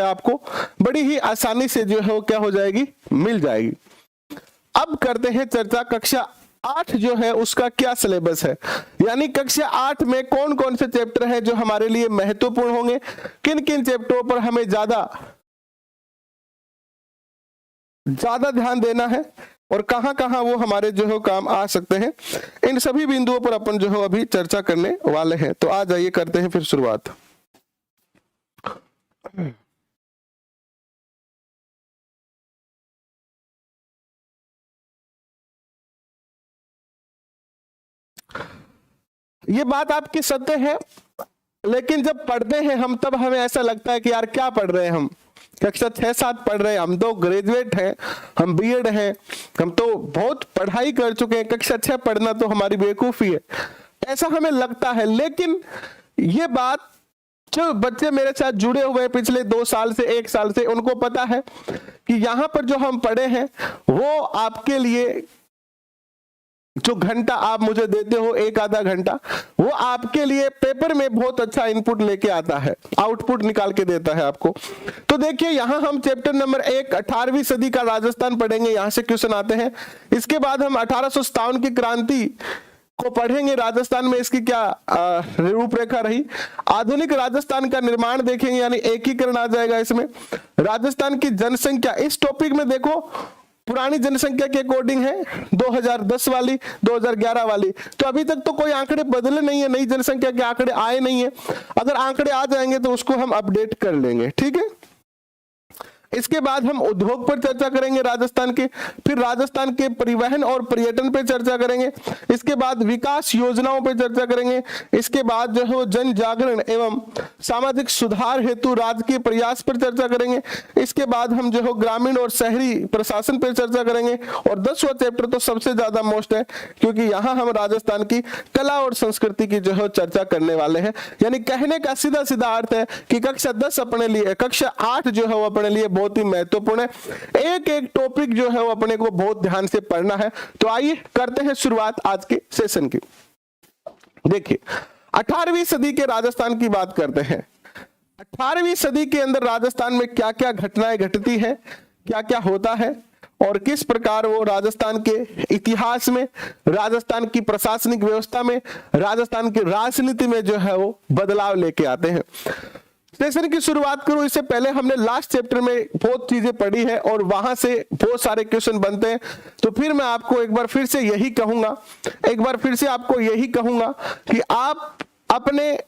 आपको बड़ी ही आसानी से जो है वो क्या हो जाएगी, मिल जाएगी। अब करते हैं चर्चा कक्षा 8 जो है उसका क्या सिलेबस है, यानी कक्षा 8 में कौन कौन से चैप्टर हैं जो हमारे लिए महत्वपूर्ण होंगे, किन किन चैप्टरों पर हमें ज्यादा ध्यान देना है और कहां कहां वो हमारे जो है काम आ सकते हैं, इन सभी बिंदुओं पर अपन जो है अभी चर्चा करने वाले हैं। तो आ जाइए करते हैं फिर शुरुआत। ये बात आपकी सत्य है, लेकिन जब पढ़ते हैं हम तब हमें ऐसा लगता है कि यार क्या पढ़ रहे हैं हम, कक्षा 6-7 पढ़ रहे हैं, हम तो ग्रेजुएट हैं, हम बीएड हैं, हम तो बहुत पढ़ाई कर चुके हैं, कक्षा 6 पढ़ना तो हमारी बेवकूफी है, ऐसा हमें लगता है। लेकिन ये बात जो बच्चे मेरे साथ जुड़े हुए हैं पिछले 2 साल से 1 साल से, उनको पता है कि यहां पर जो हम पढ़े हैं वो आपके लिए जो घंटा आप मुझे देते हो, 1-आधा घंटा, वो आपके लिए पेपर में बहुत अच्छा इनपुट लेके आता है, आउटपुट निकाल के देता है आपको। तो देखिए यहां हम चैप्टर नंबर 1 18वीं सदी का राजस्थान पढ़ेंगे, यहां से क्वेश्चन आते हैं। इसके बाद हम 1857 की क्रांति को पढ़ेंगे, राजस्थान में इसकी क्या रूपरेखा रही, आधुनिक राजस्थान का निर्माण देखेंगे, यानी एकीकरण आ जाएगा इसमें। राजस्थान की जनसंख्या, इस टॉपिक में देखो पुरानी जनसंख्या के अकॉर्डिंग है 2010 वाली, 2011 वाली, तो अभी तक तो कोई आंकड़े बदले नहीं है, नई जनसंख्या के आंकड़े आए नहीं है। अगर आंकड़े आ जाएंगे तो उसको हम अपडेट कर लेंगे, ठीक है। इसके बाद हम उद्योग पर चर्चा करेंगे राजस्थान के, फिर राजस्थान के परिवहन और पर्यटन पर चर्चा करेंगे, इसके बाद विकास योजनाओं पर चर्चा करेंगे, इसके बाद जो है जन जागरण एवं सामाजिक सुधार हेतु राजकीय प्रयास पर चर्चा करेंगे, इसके बाद हम जो है ग्रामीण और शहरी प्रशासन पर चर्चा करेंगे, और 10वां चैप्टर तो सबसे ज्यादा मोस्ट है, क्योंकि यहाँ हम राजस्थान की कला और संस्कृति की जो है चर्चा करने वाले हैं। यानी कहने का सीधा सीधा अर्थ है कि कक्षा 10 अपने लिए, कक्षा 8 जो है वो अपने लिए बहुत ही महत्वपूर्ण है, एक एक टॉपिक जो है वो अपने को बहुत ध्यान से पढ़ना है। तो आइए करते हैं शुरुआत आज के सेशन की। देखिए 18वीं सदी के राजस्थान की बात करते हैं। 18वीं सदी के अंदर राजस्थान में क्या क्या घटनाएं घटती है, क्या क्या होता है, और किस प्रकार वो राजस्थान के इतिहास में, राजस्थान की प्रशासनिक व्यवस्था में, राजस्थान की राजनीति में जो है वो बदलाव लेके आते हैं। सेशन की शुरुआत करूं इससे पहले हमने लास्ट चैप्टर में बहुत चीजें पढ़ी है और वहां से बहुत सारे क्वेश्चन बनते हैं, तो फिर मैं आपको एक बार फिर से यही कहूंगा, कि आप अपने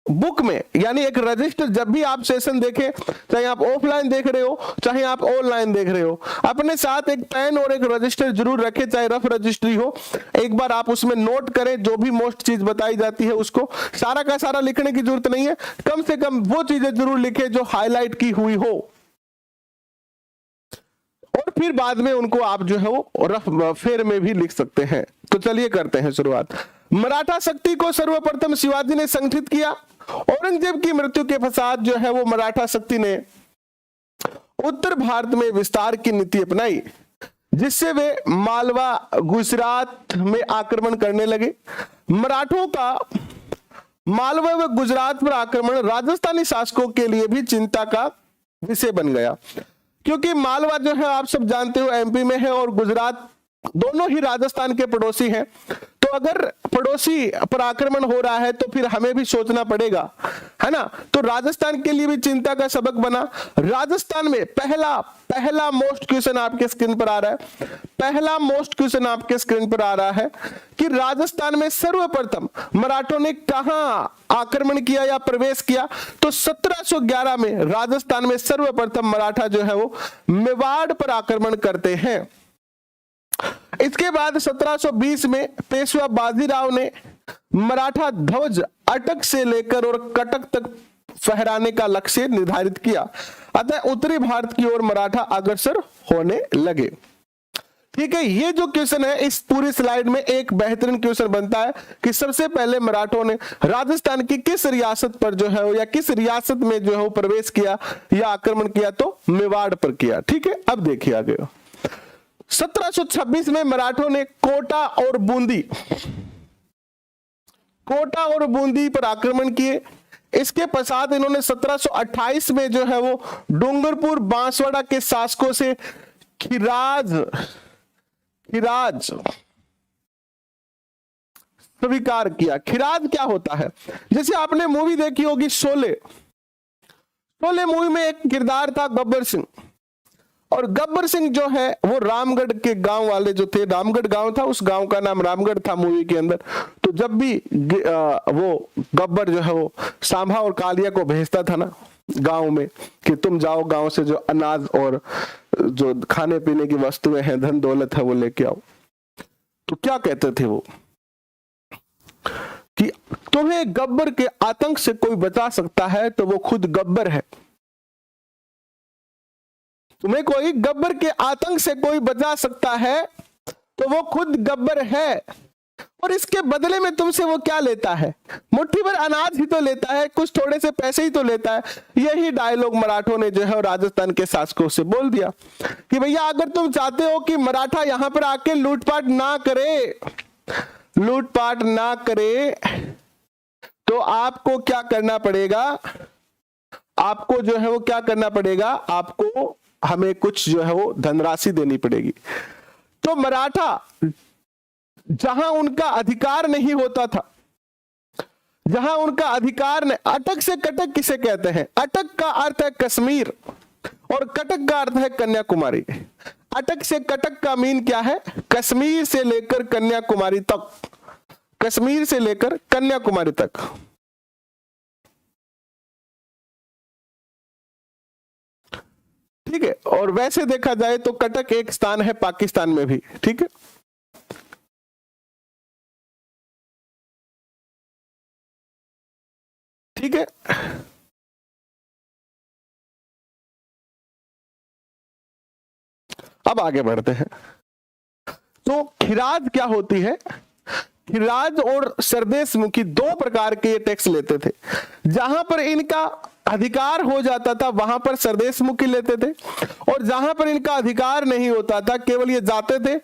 बुक में, यानी एक रजिस्टर, जब भी आप सेशन देखें, चाहे आप ऑफलाइन देख रहे हो चाहे आप ऑनलाइन देख रहे हो, अपने साथ एक पेन और एक रजिस्टर जरूर रखें, चाहे रफ रजिस्ट्री हो। एक बार आप उसमें नोट करें, जो भी मोस्ट चीज बताई जाती है उसको, सारा का सारा लिखने की जरूरत नहीं है, कम से कम वो चीजें जरूर लिखें जो हाईलाइट की हुई हो, और फिर बाद में उनको आप जो है वो रफ फेर में भी लिख सकते हैं। तो चलिए करते हैं शुरुआत। मराठा शक्ति को सर्वप्रथम शिवाजी ने संगठित किया। औरंगजेब की मृत्यु के पश्चात जो है वो मराठा शक्ति ने उत्तर भारत में विस्तार की नीति अपनाई, जिससे वे मालवा गुजरात में आक्रमण करने लगे। मराठों का मालवा व गुजरात पर आक्रमण राजस्थानी शासकों के लिए भी चिंता का विषय बन गया, क्योंकि मालवा जो है आप सब जानते हो एमपी में है और गुजरात दोनों ही राजस्थान के पड़ोसी हैं। तो अगर पड़ोसी पर आक्रमण हो रहा है तो फिर हमें भी सोचना पड़ेगा, है ना। तो राजस्थान के लिए भी चिंता का सबक बना। राजस्थान में पहला मोस्ट क्वेश्चन आपके स्क्रीन पर आ रहा है, पहला मोस्ट क्वेश्चन आपके स्क्रीन पर आ रहा है कि राजस्थान में सर्वप्रथम मराठों ने कहां आक्रमण किया या प्रवेश किया। तो 1711 में राजस्थान में सर्वप्रथम मराठा जो है वो मेवाड़ पर आक्रमण करते हैं। इसके बाद 1720 में पेशवा बाजीराव ने मराठा ध्वज अटक से लेकर और कटक तक फहराने का लक्ष्य निर्धारित किया, अतः उत्तरी भारत की ओर मराठा अग्रसर होने लगे। ठीक है, ये जो क्वेश्चन है इस पूरी स्लाइड में एक बेहतरीन क्वेश्चन बनता है कि सबसे पहले मराठों ने राजस्थान की किस रियासत पर जो है या किस रियासत में जो है प्रवेश किया या आक्रमण किया, तो मेवाड़ पर किया। ठीक है, अब देखिए आगे। 1726 में मराठों ने कोटा और बूंदी पर आक्रमण किए। इसके पश्चात इन्होंने 1728 में जो है वो डूंगरपुर बांसवाड़ा के शासकों से खिराज स्वीकार किया। खिराज क्या होता है? जैसे आपने मूवी देखी होगी शोले मूवी में एक किरदार था गब्बर सिंह, और गब्बर सिंह जो है वो रामगढ़ के गांव वाले जो थे, रामगढ़ गांव था, उस गांव का नाम रामगढ़ था मूवी के अंदर। तो जब भी वो गब्बर जो है वो सांभा और कालिया को भेजता था ना गांव में कि तुम जाओ गांव से जो अनाज और जो खाने पीने की वस्तुएं हैं, धन दौलत है, वो लेके आओ, तो क्या कहते थे वो कि तुम्हें गब्बर के आतंक से कोई बचा सकता है तो वो खुद गब्बर है। तुम्हें कोई गब्बर के आतंक से कोई बचा सकता है तो वो खुद गब्बर है। और इसके बदले में तुमसे वो क्या लेता है? मुट्ठी भर अनाज ही तो लेता है, कुछ थोड़े से पैसे ही तो लेता है। यही डायलॉग मराठों ने जो है राजस्थान के शासकों से बोल दिया कि भैया अगर तुम चाहते हो कि मराठा यहां पर आके लूटपाट ना करे तो आपको क्या करना पड़ेगा? आपको जो है वो क्या करना पड़ेगा? आपको हमें कुछ जो है वो धनराशि देनी पड़ेगी। तो मराठा जहां उनका अधिकार नहीं होता था, जहां उनका अधिकार नहीं, अटक से कटक किसे कहते हैं? अटक का अर्थ है कश्मीर और कटक का अर्थ है कन्याकुमारी। अटक से कटक का मीन क्या है? कश्मीर से लेकर कन्याकुमारी तक, कश्मीर से लेकर कन्याकुमारी तक। ठीक है, और वैसे देखा जाए तो कटक एक स्थान है पाकिस्तान में भी। ठीक है, ठीक है। अब आगे बढ़ते हैं। तो खिराज क्या होती है? खिराज और सरदेश मुखी दो प्रकार के ये टैक्स लेते थे। जहां पर इनका अधिकार हो जाता था वहां पर सरदेश मुखी लेते थे, और जहां पर इनका अधिकार नहीं होता था केवल ये जाते थे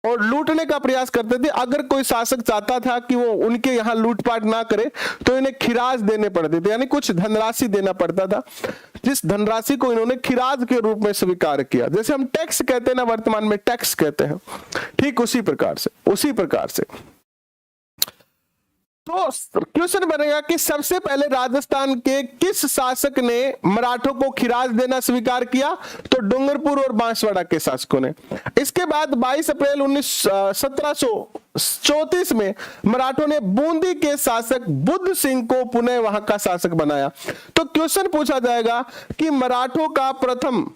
और लूटने का प्रयास करते थे। अगर कोई शासक चाहता था कि वो उनके यहाँ लूटपाट ना करे तो इन्हें खिराज देने पड़ते थे, यानी कुछ धनराशि देना पड़ता था, जिस धनराशि को इन्होंने खिराज के रूप में स्वीकार किया। जैसे हम टैक्स कहते हैं ना, वर्तमान में टैक्स कहते हैं, ठीक उसी प्रकार से। तो क्वेश्चन बनेगा कि सबसे पहले राजस्थान के किस शासक ने मराठों को खिराज देना स्वीकार किया? तो डूंगरपुर और बांसवाड़ा के शासकों ने। इसके बाद 22 अप्रैल 1734 में मराठों ने बूंदी के शासक बुद्ध सिंह को पुनः वहां का शासक बनाया। तो क्वेश्चन पूछा जाएगा कि मराठों का प्रथम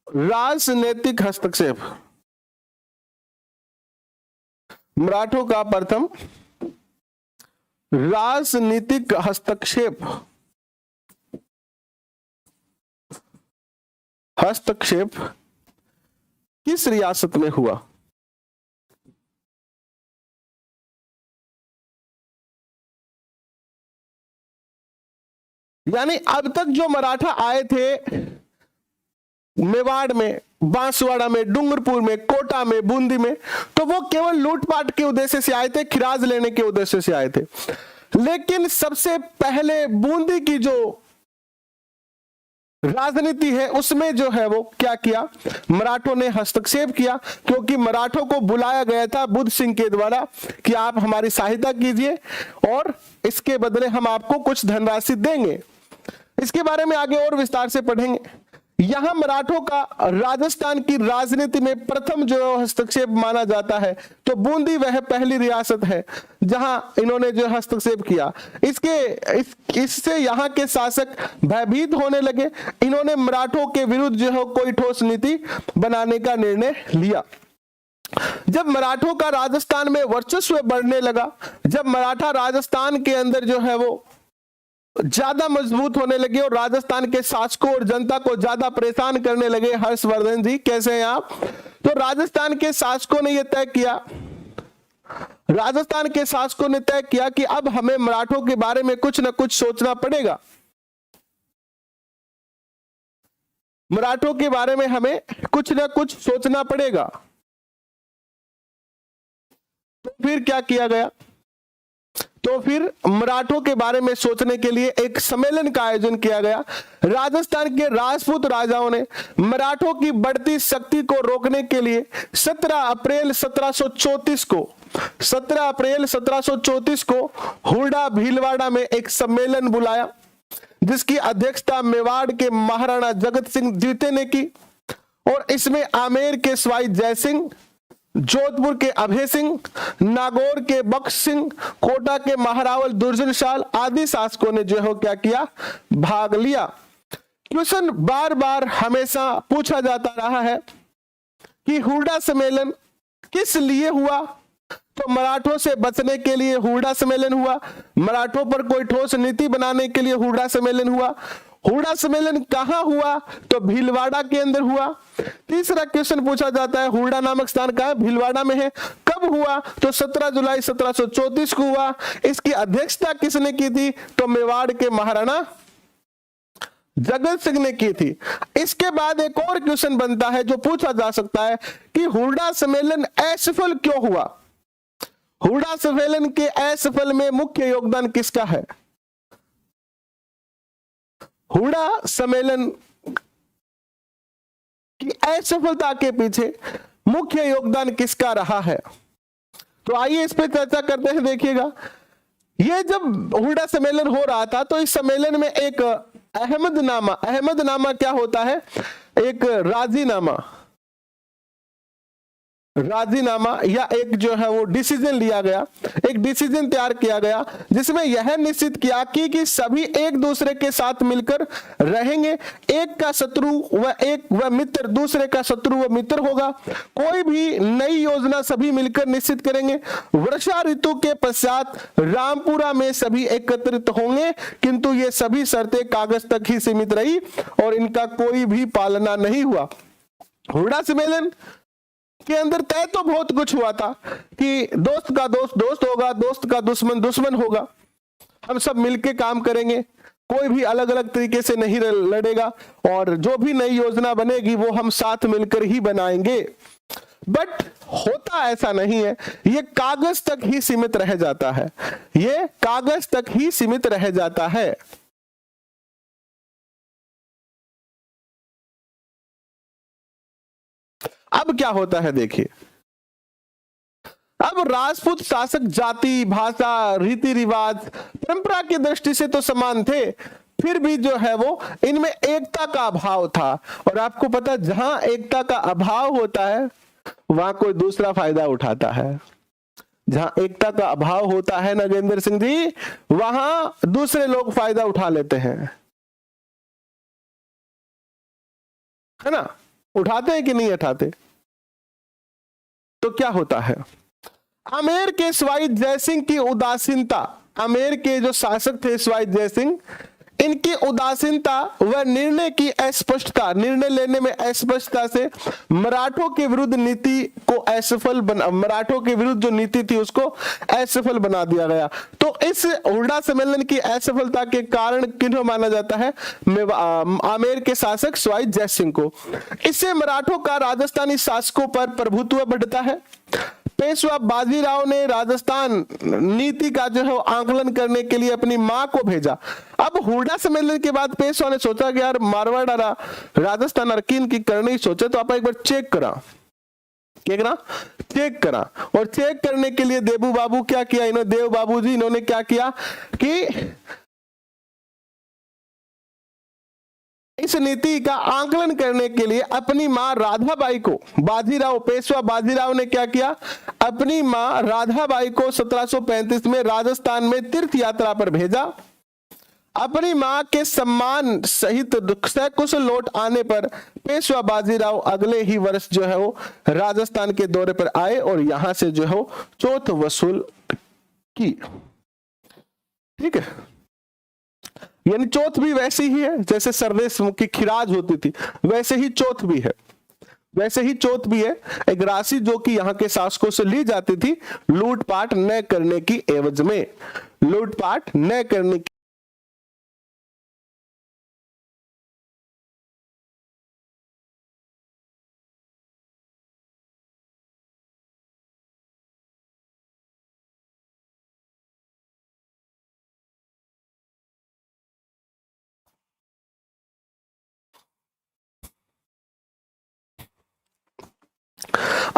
राजनीतिक हस्तक्षेप, मराठों का प्रथम राजनीतिक हस्तक्षेप किस रियासत में हुआ? यानी अब तक जो मराठा आए थे मेवाड़ में, बांसवाड़ा में, डूंगरपुर में, कोटा में, बूंदी में, तो वो केवल लूटपाट के उद्देश्य से आए थे, खिराज लेने के उद्देश्य से आए थे। लेकिन सबसे पहले बूंदी की जो राजनीति है उसमें जो है वो क्या किया? मराठों ने हस्तक्षेप किया, क्योंकि मराठों को बुलाया गया था बुद्ध सिंह के द्वारा कि आप हमारी सहायता कीजिए और इसके बदले हम आपको कुछ धनराशि देंगे। इसके बारे में आगे और विस्तार से पढ़ेंगे। यहां मराठों का राजस्थान की राजनीति में प्रथम जो हस्तक्षेप माना जाता है, तो बूंदी वह पहली रियासत है जहां इन्होंने जो हस्तक्षेप किया। इससे यहां के शासक भयभीत होने लगे। इन्होंने मराठों के विरुद्ध जो है कोई ठोस नीति बनाने का निर्णय लिया। जब मराठों का राजस्थान में वर्चस्व बढ़ने लगा, जब मराठा राजस्थान के अंदर जो है वो ज्यादा मजबूत होने लगे और राजस्थान के शासकों और जनता को ज्यादा परेशान करने लगे। हर्षवर्धन जी कैसे हैं आप? तो राजस्थान के शासकों ने तय किया कि अब हमें मराठों के बारे में कुछ न कुछ सोचना पड़ेगा। मराठों के बारे में हमें कुछ न कुछ सोचना पड़ेगा। फिर क्या किया गया, तो फिर मराठों के बारे में सोचने के लिए एक सम्मेलन का आयोजन किया गया। राजस्थान के राजपूत राजाओं ने मराठों की बढ़ती शक्ति को रोकने के लिए 17 अप्रैल 1734 को हुडा भीलवाड़ा में एक सम्मेलन बुलाया, जिसकी अध्यक्षता मेवाड़ के महाराणा जगत सिंह द्वितीय ने की। और इसमें आमेर के सवाई जयसिंह, जोधपुर के अभय सिंह, नागौर के बख्श सिंह, कोटा के महारावल दुर्जनशाल आदि शासकों ने जो है क्या किया, भाग लिया। क्वेश्चन बार बार हमेशा पूछा जाता रहा है कि हुडा सम्मेलन किस लिए हुआ, तो मराठों से बचने के लिए हुडा सम्मेलन हुआ, मराठों पर कोई ठोस नीति बनाने के लिए हुडा सम्मेलन हुआ। हुडा सम्मेलन कहां हुआ, तो भीलवाड़ा के अंदर हुआ। तीसरा क्वेश्चन पूछा जाता है हुडा नामक स्थान कहां है, भीलवाड़ा में है। कब हुआ, तो 17 जुलाई 1734 को हुआ। इसकी अध्यक्षता किसने की थी, तो मेवाड़ के महाराणा जगत सिंह ने की थी। इसके बाद एक और क्वेश्चन बनता है जो पूछा जा सकता है कि हुडा सम्मेलन असफल क्यों हुआ। हुडा सम्मेलन के असफल में मुख्य योगदान किसका है। हुडा सम्मेलन की असफलता के पीछे मुख्य योगदान किसका रहा है, तो आइए इस पर चर्चा करते हैं। देखिएगा, ये जब हुडा सम्मेलन हो रहा था तो इस सम्मेलन में एक अहमदनामा क्या होता है, एक राजीनामा या एक जो है वो डिसीजन लिया गया, एक डिसीजन तैयार किया गया जिसमें यह निश्चित किया कि सभी एक दूसरे के साथ मिलकर रहेंगे। एक का शत्रु व मित्र, दूसरे का शत्रु व मित्र होगा। कोई भी नई योजना सभी मिलकर निश्चित करेंगे। वर्षा ऋतु के पश्चात रामपुरा में सभी एकत्रित होंगे, किंतु ये सभी शर्तें कागज तक ही सीमित रही और इनका कोई भी पालना नहीं हुआ। हुडा सम्मेलन के अंदर तय तो बहुत कुछ हुआ था कि दोस्त का दोस्त दोस्त होगा, दोस्त का दुश्मन दुश्मन होगा, हम सब मिलके काम करेंगे, कोई भी अलग अलग तरीके से नहीं लड़ेगा और जो भी नई योजना बनेगी वो हम साथ मिलकर ही बनाएंगे। बट होता ऐसा नहीं है, ये कागज तक ही सीमित रह जाता है, ये कागज तक ही सीमित रह जाता है। अब क्या होता है देखिए, अब राजपूत शासक जाति, भाषा, रीति रिवाज, परंपरा की दृष्टि से तो समान थे, फिर भी जो है वो इनमें एकता का अभाव था। और आपको पता, जहां एकता का अभाव होता है वहां कोई दूसरा फायदा उठाता है। जहां एकता का अभाव होता है नागेंद्र सिंह जी, वहां दूसरे लोग फायदा उठा लेते हैं, है ना। उठाते हैं कि नहीं उठाते। तो क्या होता है, आमेर के सवाई जयसिंह की उदासीनता, आमेर के जो शासक थे सवाई जयसिंह, इनकी उदासीनता व निर्णय की अस्पष्टता, निर्णय लेने में अस्पष्टता से मराठों के विरुद्ध नीति को असफल बना, मराठों के विरुद्ध जो नीति थी उसको असफल बना दिया गया। तो इस हुडा सम्मेलन की असफलता के कारण किन्हें माना जाता है, आमेर के शासक सवाई जयसिंह को। इससे मराठों का राजस्थानी शासकों पर प्रभुत्व बढ़ता है। पेशवा बाजीराव ने राजस्थान नीति का जो है आंकलन करने के लिए अपनी मां को भेजा। अब हुडा सम्मेलन के बाद पेशवा ने सोचा कि यार मारवाड़ राजस्थान अर्किन की करनी सोचे, तो आप एक बार चेक करा, चेक करा। और चेक करने के लिए देबू बाबू क्या किया, इन्होंने देव बाबू जी इन्होंने क्या किया कि इस नीति का आंकलन करने के लिए अपनी मां राधाबाई को, बाजीराव, पेशवा बाजीराव ने क्या किया, अपनी मां राधाबाई को 1735 में राजस्थान में तीर्थ यात्रा पर भेजा। अपनी मां के सम्मान सहित सकुशल लौट आने पर पेशवा बाजीराव अगले ही वर्ष जो है वो राजस्थान के दौरे पर आए और यहां से जो है चौथ वसूल की। ठीक है, यानी चौथ भी वैसी ही है जैसे सरदेश की खिराज होती थी, वैसे ही चौथ भी है, वैसे ही चौथ भी है। एक राशि जो कि यहाँ के शासकों से ली जाती थी लूटपाट न करने की एवज में, लूटपाट न करने की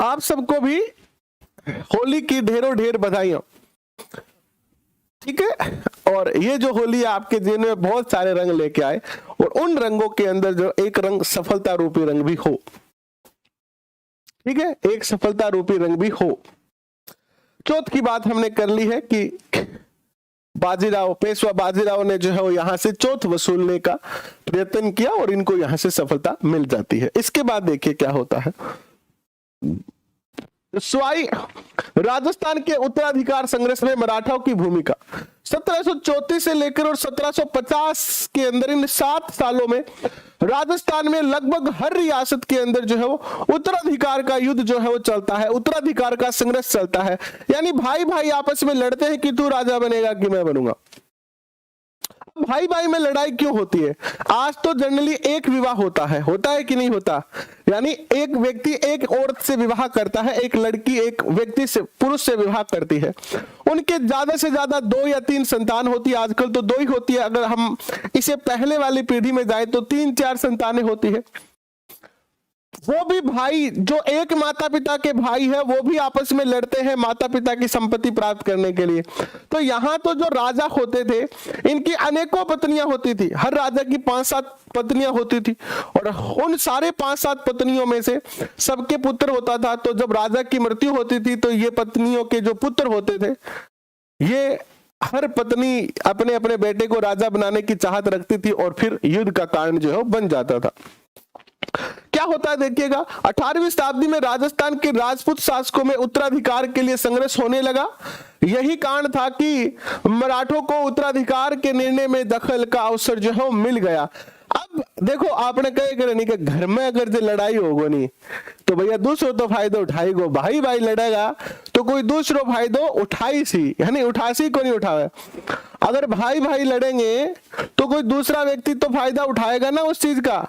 आप सबको भी होली की ढेरों ढेर बधाइयां। ठीक है, और ये जो होली आपके जीवन में बहुत सारे रंग लेके आए, और उन रंगों के अंदर जो एक रंग सफलता रूपी रंग भी हो। ठीक है, एक सफलता रूपी रंग भी हो। चौथ की बात हमने कर ली है कि बाजीराव, पेशवा बाजीराव ने जो है वो यहां से चौथ वसूलने का प्रयत्न किया और इनको यहां से सफलता मिल जाती है। इसके बाद देखिए क्या होता है। स्वाई राजस्थान के उत्तराधिकार संघर्ष में मराठाओं की भूमिका 1734 से लेकर और 1750 के अंदर, इन 7 सालों में राजस्थान में लगभग हर रियासत के अंदर जो है वो उत्तराधिकार का युद्ध जो है वो चलता है, उत्तराधिकार का संघर्ष चलता है। यानी भाई भाई आपस में लड़ते हैं कि तू राजा बनेगा कि मैं बनूंगा। भाई भाई में लड़ाई क्यों होती है? आज तो जनरली एक विवाह होता है कि नहीं होता? यानी एक व्यक्ति एक औरत से विवाह करता है, एक लड़की एक व्यक्ति से, पुरुष से विवाह करती है। उनके ज्यादा से ज्यादा 2 या 3 संतान होती है। आजकल तो 2 ही होती है। अगर हम इसे पहले वाली पीढ़ी में जाए तो 3-4 संतानें होती है। वो भी भाई जो एक माता पिता के भाई है, वो भी आपस में लड़ते हैं माता पिता की संपत्ति प्राप्त करने के लिए। तो यहाँ तो जो राजा होते थे, इनकी अनेकों पत्नियां होती थी। हर राजा की 5-7 पत्नियां होती थी, और उन सारे 5-7 पत्नियों में से सबके पुत्र होता था। तो जब राजा की मृत्यु होती थी तो ये पत्नियों के जो पुत्र होते थे, ये हर पत्नी अपने अपने बेटे को राजा बनाने की चाहत रखती थी, और फिर युद्ध का कारण जो है बन जाता था। क्या होता है देखिएगा, 18वीं शताब्दी में राजस्थान के राजपूत शासकों में उत्तराधिकार के लिए संघर्ष होने लगा। यही कारण था कि मराठों को उत्तराधिकार के निर्णय में दखल का अवसर जो है मिल गया। अब देखो, आपने कहे नहीं कि घर में अगर जो लड़ाई होगो नहीं तो भैया दूसरों तो फायदो उठाएगो। भाई भाई लड़ेगा तो कोई दूसरो फायदो उठाई सी, यानी उठासी को नहीं उठावे। अगर भाई भाई लड़ेंगे तो कोई दूसरा व्यक्ति तो फायदा उठाएगा ना उस चीज का।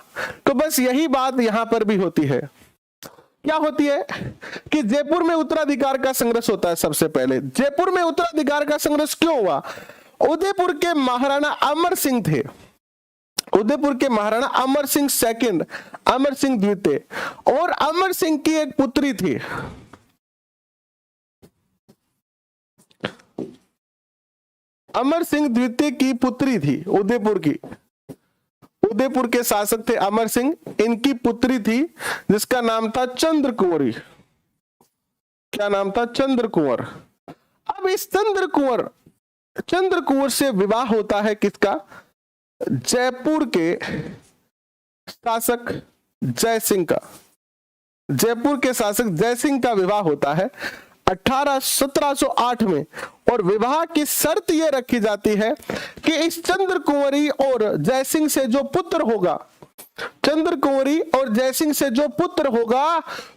तो बस यही बात यहां पर भी होती है। क्या होती है कि जयपुर में उत्तराधिकार का संघर्ष होता है। सबसे पहले जयपुर में उत्तराधिकार का संघर्ष क्यों हुआ? उदयपुर के महाराणा अमर सिंह थे। उदयपुर के महाराणा अमर सिंह सेकंड, अमर सिंह द्वितीय, और अमर सिंह की एक पुत्री थी। अमर सिंह द्वितीय की पुत्री थी उदयपुर की। उदयपुर के शासक थे अमर सिंह, इनकी पुत्री थी जिसका नाम था चंद्र कुंवरी। क्या नाम था? चंद्र कुंवर। अब इस चंद्र कुंवर से विवाह होता है किसका? जयपुर के शासक जय सिंह का। जयपुर के शासक जय सिंह का विवाह होता है 1708 में, और विवाह की शर्त यह रखी जाती है कि इस चंद्र कुंवरी और जय सिंह से जो पुत्र होगा, चंद्र कुंवरी और जय सिंह से जो पुत्र होगा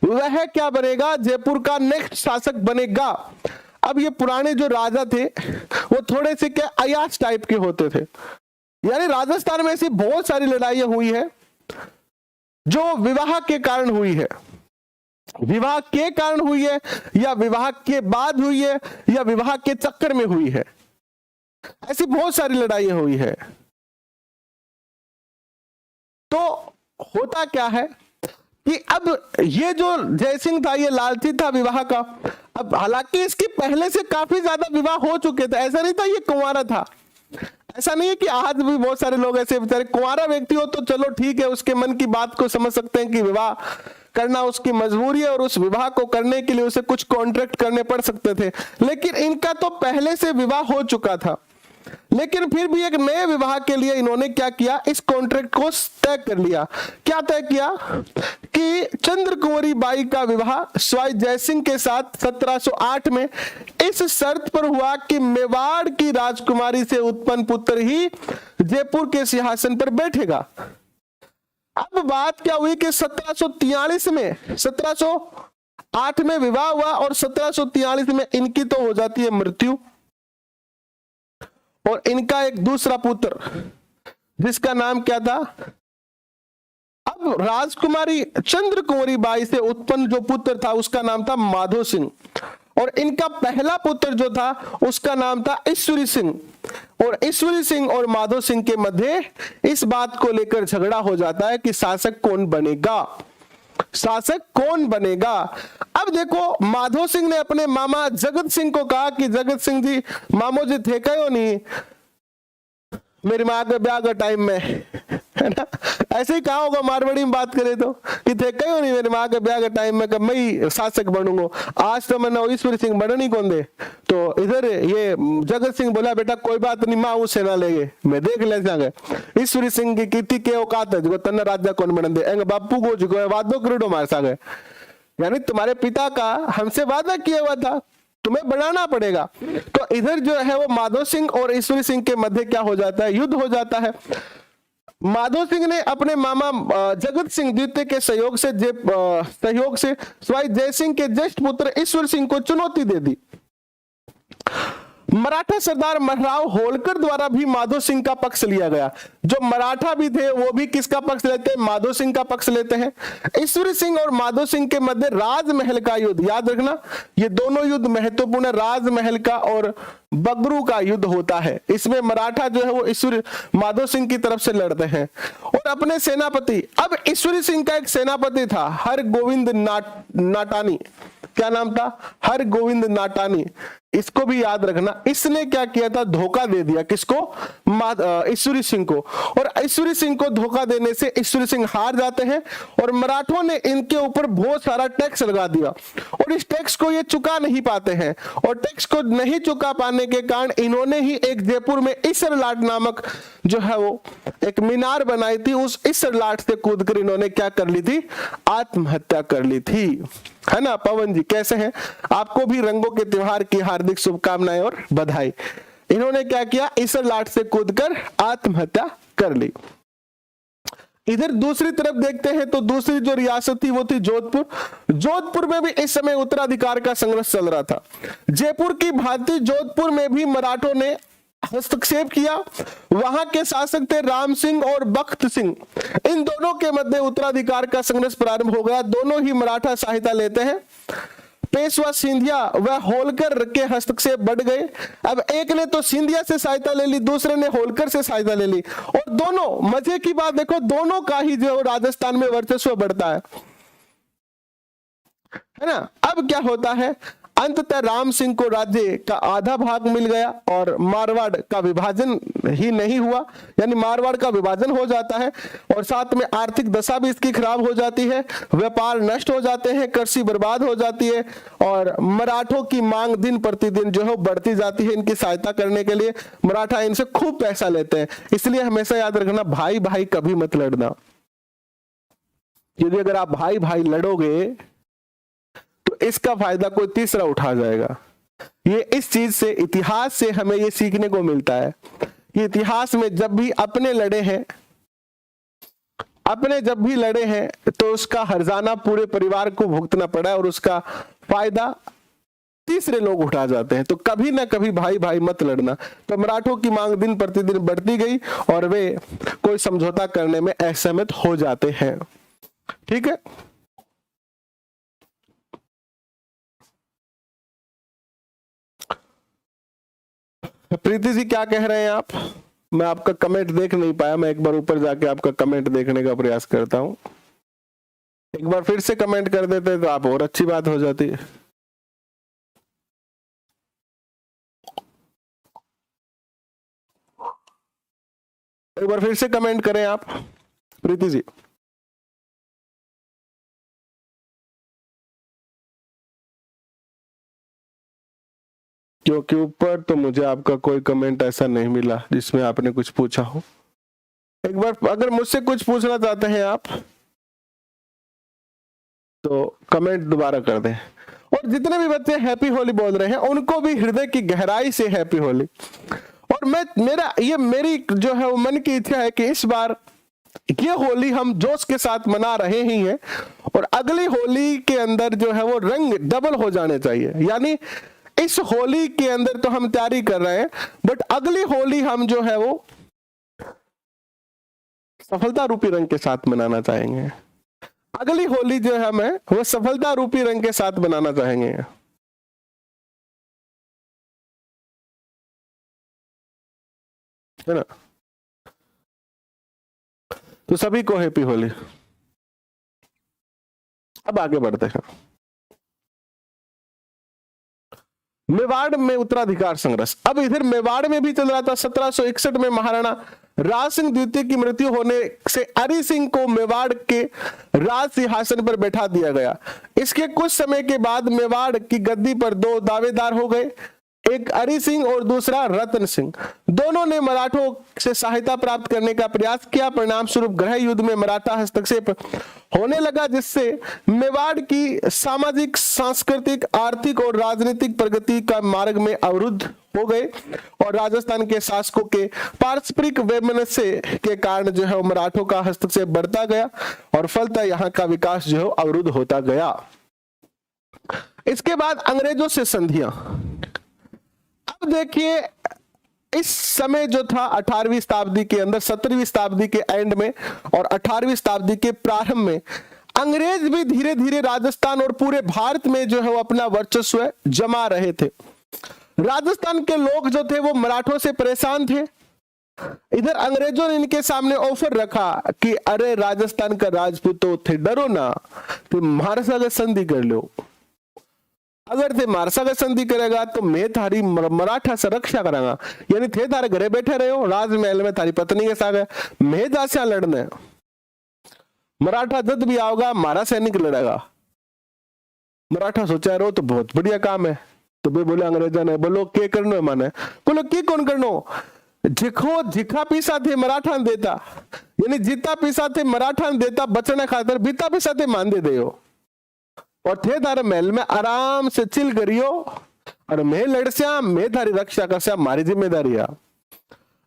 वह क्या बनेगा? जयपुर का नेक्स्ट शासक बनेगा। अब ये पुराने जो राजा थे वो थोड़े से क्या अयाश टाइप के होते थे। यानी राजस्थान में ऐसी बहुत सारी लड़ाइयां हुई है जो विवाह के कारण हुई है। विवाह के कारण हुई है, या विवाह के बाद हुई है, या विवाह के चक्कर में हुई है। ऐसी बहुत सारी लड़ाइयां हुई है। तो होता क्या है कि अब ये जो जयसिंह था ये लालची था विवाह का। अब हालांकि इसके पहले से काफी ज्यादा विवाह हो चुके थे, ऐसा नहीं था ये कुंवारा था। ऐसा नहीं है कि आज भी बहुत सारे लोग ऐसे बेचारे कुंवारा व्यक्ति हो तो चलो ठीक है, उसके मन की बात को समझ सकते हैं कि विवाह करना उसकी मजबूरी है और उस विवाह को करने के लिए उसे कुछ कॉन्ट्रैक्ट करने पड़ सकते थे। लेकिन इनका तो पहले से विवाह हो चुका था, लेकिन फिर भी एक नए विवाह के लिए इन्होंने क्या किया? इस कॉन्ट्रैक्ट को तय कर लिया। क्या तय किया कि चंद्र कुंवरी बाई का विवाह स्वाई जयसिंह के साथ 1708 में इस शर्त पर हुआ कि मेवाड़ की राजकुमारी से उत्पन्न पुत्र ही जयपुर के सिंहासन पर बैठेगा। अब बात क्या हुई कि 1743 में, 1708 में विवाह हुआ और 1743 में इनकी तो हो जाती है मृत्यु, और इनका एक दूसरा पुत्र जिसका नाम क्या था? अब राजकुमारी चंद्र कुंवरी बाई से उत्पन्न जो पुत्र था उसका नाम था माधो सिंह, और इनका पहला पुत्र जो था उसका नाम था ईश्वरी सिंह। और ईश्वरी सिंह और माधो सिंह के मध्य इस बात को लेकर झगड़ा हो जाता है कि शासक कौन बनेगा। शासक कौन बनेगा। अब देखो माधो सिंह ने अपने मामा जगत सिंह को कहा कि जगत सिंह जी मामो जी थे क्यों नहीं मेरी माँ के ब्याह के टाइम में, है ना। ऐसे ही कहा होगा मारवाड़ी में बात करें तो कि थे क्यों नहीं मेरी माँ के ब्याह के टाइम में, कब मैं शासक बनूंगा, आज तो मैंने ईश्वरी सिंह बननी कौन दे। तो इधर ये जगत सिंह बोला बेटा कोई बात नहीं, माँ उस सेना लेगे मैं देख ले जागे ईश्वरी सिंह की कीर्ति के औकात है जो तन्ना राजा कौन बन दे एंगे बापू को जो वादो करोड़ो मार सागे, यानी तुम्हारे पिता का हमसे वादा किया हुआ था, तुम्हें बनाना पड़ेगा। तो इधर जो है वो माधो सिंह और ईश्वरी सिंह के मध्य क्या हो जाता है, युद्ध हो जाता है। माधो सिंह ने अपने मामा जगत सिंह द्वितीय के सहयोग से स्वाई जय सिंह के ज्येष्ठ पुत्र ईश्वर सिंह को चुनौती दे दी। मराठा सरदार महराव होलकर द्वारा भी माधो सिंह का पक्ष लिया गया। जो मराठा भी थे वो भी किसका पक्ष लेते हैं, माधो सिंह का पक्ष लेते हैं। ईश्वरी सिंह और माधो सिंह के मध्य राजमहल का युद्ध, याद रखना ये दोनों युद्ध महत्वपूर्ण है, राजमहल का और बगरू का युद्ध होता है। इसमें मराठा जो है वो ईश्वरी माधो सिंह की तरफ से लड़ते हैं और अपने सेनापति, अब ईश्वरी सिंह का एक सेनापति था हर गोविंद नाटानी, क्या नाम था, हर गोविंद नाटानी, इसको भी याद रखना। इसने क्या किया था, धोखा दे दिया किसको, ईश्वरी सिंह को, और ईश्वरी सिंह को धोखा देने से ईश्वरी सिंह हार जाते हैं और मराठों ने इनके ऊपर बहुत सारा टैक्स लगा दिया और इस टैक्स को ये चुका नहीं पाते हैं और टैक्स को नहीं चुका पाने के कारण इन्होंने ही एक जयपुर में इसरलाट नामक जो है वो एक मीनार बनाई थी, उस इसरलाट से कूदकर इन्होंने क्या कर ली थी, आत्महत्या कर ली थी, है ना। पवन जी कैसे हैं, आपको भी रंगों के त्योहार की हार्दिक शुभकामनाएं और बधाई। इन्होंने क्या किया, इसरलाट से कूदकर आत्महत्या कर ली। इधर दूसरी तरफ देखते हैं तो दूसरी जो रियासत थी वो थी जोधपुर। जोधपुर में भी इस समय उत्तराधिकार का संघर्ष चल रहा था। जयपुर की भांति जोधपुर में भी मराठों ने हस्तक्षेप किया। वहां के शासक थे राम सिंह और बख्त सिंह, इन दोनों के मध्य उत्तराधिकार का संघर्ष प्रारंभ हो गया। दोनों ही मराठा सहायता लेते हैं। पेशवा सिंधिया व होलकर के हस्तक्षेप बढ़ गए। अब एक ने तो सिंधिया से सहायता ले ली, दूसरे ने होलकर से सहायता ले ली और दोनों, मजे की बात देखो, दोनों का ही जो राजस्थान में वर्चस्व बढ़ता है ना। अब क्या होता है, अंततः राम सिंह को राज्य का आधा भाग मिल गया और मारवाड़ का विभाजन ही नहीं हुआ, यानी मारवाड़ का विभाजन हो जाता है और साथ में आर्थिक दशा भी इसकी खराब हो जाती है, व्यापार नष्ट हो जाते हैं, कृषि बर्बाद हो जाती है और मराठों की मांग दिन प्रतिदिन जो है बढ़ती जाती है। इनकी सहायता करने के लिए मराठा इनसे खूब पैसा लेते हैं। इसलिए हमेशा याद रखना, भाई भाई कभी मत लड़ना, यदि अगर आप भाई भाई लड़ोगे तो इसका फायदा कोई तीसरा उठा जाएगा। ये इस चीज से, इतिहास से हमें ये सीखने को मिलता है कि इतिहास में जब भी अपने लड़े हैं तो उसका हर्जाना पूरे परिवार को भुगतना पड़ा है और उसका फायदा तीसरे लोग उठा जाते हैं। तो कभी ना कभी भाई भाई मत लड़ना। तो मराठों की मांग दिन प्रतिदिन बढ़ती गई और वे कोई समझौता करने में असहमत हो जाते हैं। ठीक है, प्रीति जी क्या कह रहे हैं आप, मैं आपका कमेंट देख नहीं पाया, मैं एक बार ऊपर जाके आपका कमेंट देखने का प्रयास करता हूं। एक बार फिर से कमेंट कर देते तो आप और अच्छी बात हो जाती। एक बार फिर से कमेंट करें आप प्रीति जी। क्योंकि ऊपर तो मुझे आपका कोई कमेंट ऐसा नहीं मिला जिसमें आपने कुछ पूछा हो। एक बार अगर मुझसे कुछ पूछना चाहते हैं आप तो कमेंट दोबारा कर दें। और जितने भी बच्चे हैप्पी होली बोल रहे हैं उनको भी हृदय की गहराई से हैप्पी होली। और मेरी जो है वो मन की इच्छा है कि इस बार ये होली हम जोश के साथ मना रहे ही हैं और अगली होली के अंदर जो है वो रंग डबल हो जाने चाहिए। यानी इस होली के अंदर तो हम तैयारी कर रहे हैं, बट अगली होली हम जो है वो सफलता रूपी रंग के साथ मनाना चाहेंगे। अगली होली जो है हमें वो सफलता रूपी रंग के साथ बनाना चाहेंगे, है ना। तो सभी को हैप्पी होली। अब आगे बढ़ते हैं। मेवाड़ में उत्तराधिकार संघर्ष। अब इधर मेवाड़ में भी चल रहा था। 1761 में महाराणा राज सिंह द्वितीय की मृत्यु होने से अरि सिंह को मेवाड़ के राज सिंहासन पर बैठा दिया गया। इसके कुछ समय के बाद मेवाड़ की गद्दी पर दो दावेदार हो गए, एक अरि सिंह और दूसरा रतन सिंह। दोनों ने मराठों से सहायता प्राप्त करने का प्रयास किया। परिणाम स्वरूप गृह युद्ध में मराठा हस्तक्षेप होने लगा, जिससे मेवाड़ की सामाजिक, सांस्कृतिक, आर्थिक और राजनीतिक प्रगति का मार्ग में अवरुद्ध हो गए और राजस्थान के शासकों के पारस्परिक वैमनस्य के कारण जो है मराठों का हस्तक्षेप बढ़ता गया और फलतः यहाँ का विकास जो है अवरुद्ध होता गया। इसके बाद अंग्रेजों से संधियां। अब देखिए, इस समय जो था 18वीं शताब्दी के अंदर, 17वीं शताब्दी के एंड में और 18वीं शताब्दी के प्रारंभ में अंग्रेज भी धीरे धीरे राजस्थान और पूरे भारत में जो है वो अपना वर्चस्व जमा रहे थे। राजस्थान के लोग जो थे वो मराठों से परेशान थे। इधर अंग्रेजों ने इनके सामने ऑफर रखा कि अरे राजस्थान का राजपूतों थे, डरो ना, तुम हमारे साथ संधि कर लो। अगर थे मारसा का संधि करेगा तो मैं थारी मराठा से रक्षा करांगा, यानी थे थारे घरे बैठे रहे हो राजमहल में थारी पत्नी के साथ, मैं जासिया लड़ने, मराठा जब भी आओगा हमारा सैनिक लड़ेगा। मराठा सोचा रहो तो बहुत बढ़िया काम है। तो वे बोले अंग्रेजा ने, बोलो के करनो है माने? बोलो की कौन करनो? जिखो जिखा पीसा थे मराठा देता, यानी जीता पीसा थे मराठा देता, बचने खातर बीता पीसा थे मान दे दो और थे थारे महल में आराम से चिल करियो और मैं लड़स्या, मैं थारी रक्षा करस्या, हमारी जिम्मेदारी है।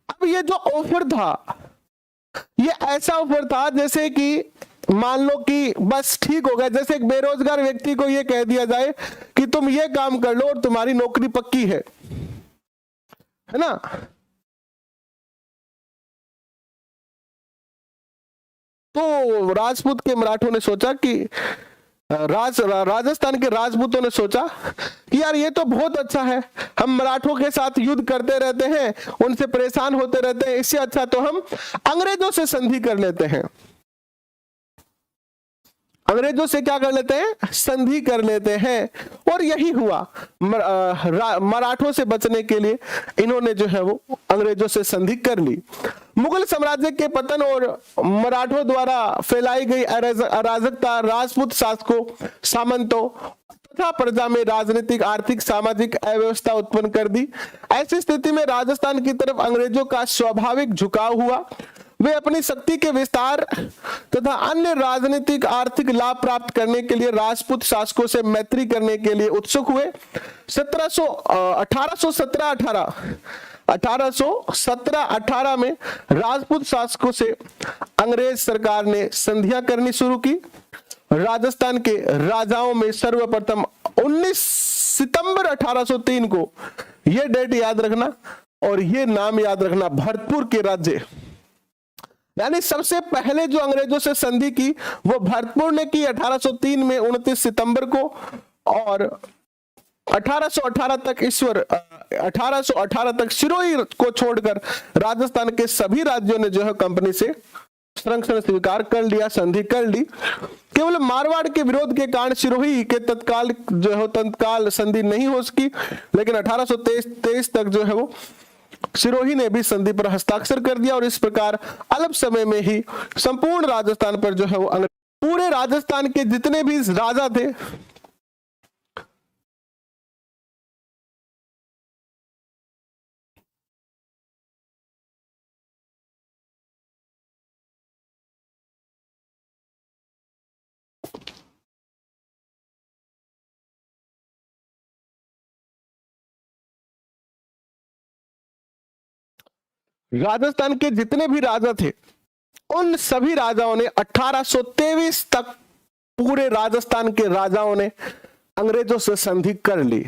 अब ये जो ऑफर था, ये ऐसा ऑफर था जैसे कि मान लो कि बस ठीक हो गया, जैसे एक बेरोजगार व्यक्ति को ये कह दिया जाए कि तुम ये काम कर लो और तुम्हारी नौकरी पक्की है ना। तो राजपूत के मराठों ने सोचा कि राजस्थान के राजपूतों ने सोचा कि यार ये तो बहुत अच्छा है, हम मराठों के साथ युद्ध करते रहते हैं, उनसे परेशान होते रहते हैं, इससे अच्छा तो हम अंग्रेजों से संधि कर लेते हैं। अंग्रेजों से क्या कर लेते हैं? संधि कर लेते हैं। और यही हुआ, मराठों से बचने के लिए इन्होंने जो है वो अंग्रेजों से संधि कर ली। मुगल साम्राज्य के पतन और मराठों द्वारा फैलाई गई अराजकता राजपूत शासकों, सामंतों तथा प्रजा में राजनीतिक, आर्थिक, सामाजिक अव्यवस्था उत्पन्न कर दी। ऐसी स्थिति में राजस्थान की तरफ अंग्रेजों का स्वाभाविक झुकाव हुआ। वे अपनी शक्ति के विस्तार तथा अन्य राजनीतिक, आर्थिक लाभ प्राप्त करने के लिए राजपूत शासकों से मैत्री करने के लिए उत्सुक हुए। 1817-18 में राजपूत शासकों से अंग्रेज सरकार ने संधियां करनी शुरू की। राजस्थान के राजाओं में सर्वप्रथम 19 सितंबर 1803 को, यह डेट याद रखना और यह नाम याद रखना, भरतपुर के राज्य, यानी सबसे पहले जो अंग्रेजों से संधि की वो भरतपुर ने की 1803 में 29 सितंबर को, और 1818 तक सिरोही को छोड़कर राजस्थान के सभी राज्यों ने जो है कंपनी से संरक्षण स्वीकार कर लिया, संधि कर ली। केवल मारवाड़ के विरोध के कारण सिरोही के तत्काल संधि नहीं हो सकी, लेकिन 1823 तक जो है वो सिरोही ने भी संधि पर हस्ताक्षर कर दिया और इस प्रकार अल्प समय में ही संपूर्ण राजस्थान पर जो है वो पूरे राजस्थान के जितने भी राजा थे, राजस्थान के जितने भी राजा थे उन सभी राजाओं ने 1823 तक पूरे राजस्थान के राजाओं ने अंग्रेजों से संधि कर ली।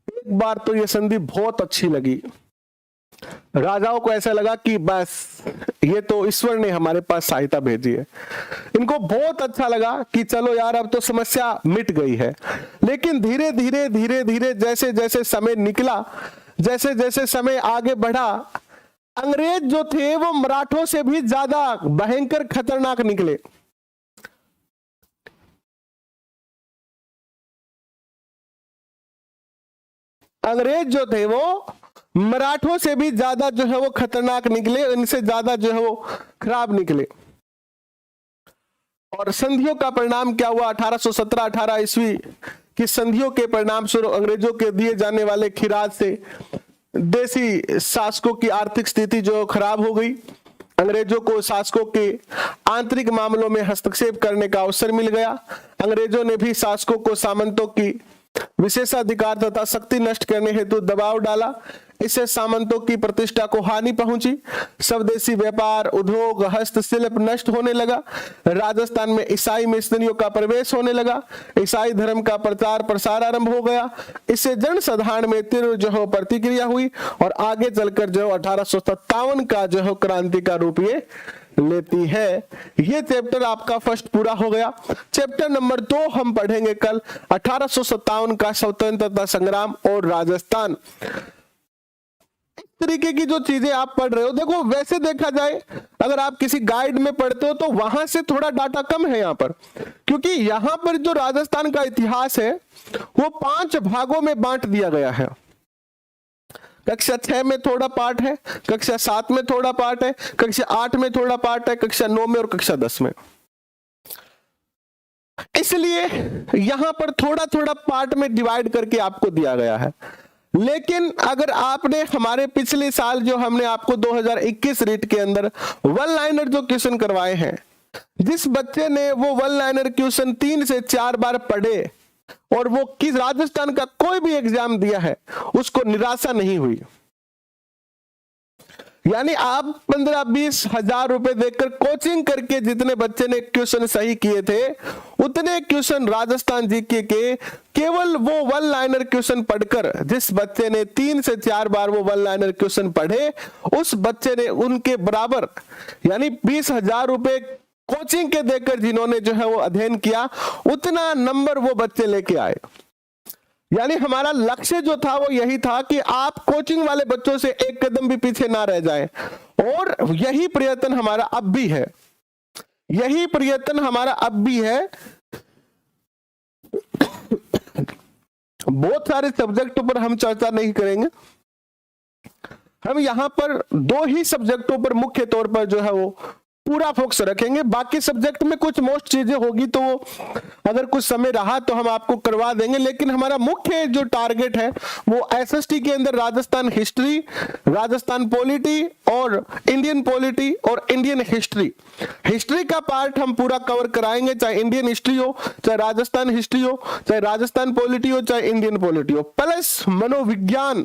एक बार तो ये संधि बहुत अच्छी लगी, राजाओं को ऐसा लगा कि बस ये तो ईश्वर ने हमारे पास सहायता भेजी है। इनको बहुत अच्छा लगा कि चलो यार अब तो समस्या मिट गई है। लेकिन धीरे धीरे जैसे जैसे समय निकला, जैसे जैसे समय आगे बढ़ा, अंग्रेज जो थे वो मराठों से भी ज्यादा भयंकर खतरनाक निकले। अंग्रेज जो थे वो मराठों से भी ज्यादा जो है वो खतरनाक निकले, इनसे ज्यादा जो है वो खराब निकले। और संधियों का परिणाम क्या हुआ? 1817-18 ईस्वी की संधियों के परिणाम स्वरूप अंग्रेजों के दिए जाने वाले खिराज से देसी शासकों की आर्थिक स्थिति जो खराब हो गई। अंग्रेजों को शासकों के आंतरिक मामलों में हस्तक्षेप करने का अवसर मिल गया। अंग्रेजों ने भी शासकों को सामंतों की विशेषाधिकार तथा शक्ति नष्ट करने हेतु दबाव डाला। इससे सामंतों की प्रतिष्ठा को हानि पहुंची। स्वदेशी व्यापार, उद्योग, हस्तशिल्प नष्ट होने लगा। राजस्थान में ईसाई मिशनरियों का प्रवेश होने लगा। ईसाई धर्म का प्रचार प्रसार आरंभ हो गया। इससे जनसाधारण में तीव्र जो है प्रतिक्रिया हुई और आगे चलकर जो 1857 का जो है क्रांति का रूप ये लेती है। ये चैप्टर आपका फर्स्ट पूरा हो गया। चैप्टर नंबर 2 हम पढ़ेंगे कल, 1857 का स्वतंत्रता संग्राम और राजस्थान। इस तरीके की जो चीजें आप पढ़ रहे हो, देखो वैसे देखा जाए अगर आप किसी गाइड में पढ़ते हो तो वहां से थोड़ा डाटा कम है यहाँ पर, क्योंकि यहाँ पर जो राजस्थान का इतिहास है वो 5 भागों में बांट दिया गया है। कक्षा 6 में थोड़ा पार्ट है, कक्षा 7 में थोड़ा पार्ट है, कक्षा 8 में थोड़ा पार्ट है, कक्षा 9 में और कक्षा 10 में। इसलिए यहां पर थोड़ा थोड़ा पार्ट में डिवाइड करके आपको दिया गया है। लेकिन अगर आपने हमारे पिछले साल जो हमने आपको 2021 रीट के अंदर वन लाइनर जो क्वेश्चन करवाए हैं, जिस बच्चे ने वो वन लाइनर क्वेश्चन 3 से 4 बार पढ़े और वो किस राजस्थान का कोई भी एग्जाम दिया है, उसको निराशा नहीं हुई। यानी आप 15-20 हजार रुपए देकर कोचिंग करके जितने बच्चे ने क्वेश्चन सही किए थे, उतने क्वेश्चन राजस्थान जीके के केवल वो वन लाइनर क्वेश्चन पढ़कर, जिस बच्चे ने 3 से 4 बार वो वन लाइनर क्वेश्चन पढ़े, उस बच्चे ने उनके बराबर यानी 20,000 रुपए कोचिंग के देकर जिन्होंने जो है वो अध्ययन किया, उतना नंबर वो बच्चे लेके आए। यानी हमारा लक्ष्य जो था वो यही था कि आप कोचिंग वाले बच्चों से एक कदम भी पीछे ना रह जाएं, और यही प्रयत्न हमारा अब भी है, यही प्रयत्न हमारा अब भी है। बहुत सारे सब्जेक्टों पर हम चर्चा नहीं करेंगे, हम यहां पर 2 ही सब्जेक्टों पर मुख्य तौर पर जो है वो पूरा फोकस रखेंगे। बाकी सब्जेक्ट में कुछ मोस्ट चीजें होगी तो अगर कुछ समय रहा तो हम आपको करवा देंगे, लेकिन हमारा मुख्य जो टारगेट है वो एसएसटी के अंदर राजस्थान हिस्ट्री, राजस्थान पॉलिटी और इंडियन पॉलिटी और इंडियन हिस्ट्री। हिस्ट्री का पार्ट हम पूरा कवर कराएंगे, चाहे इंडियन हिस्ट्री हो, चाहे राजस्थान हिस्ट्री हो, चाहे राजस्थान पॉलिटी हो, चाहे इंडियन पॉलिटी हो। प्लस मनोविज्ञान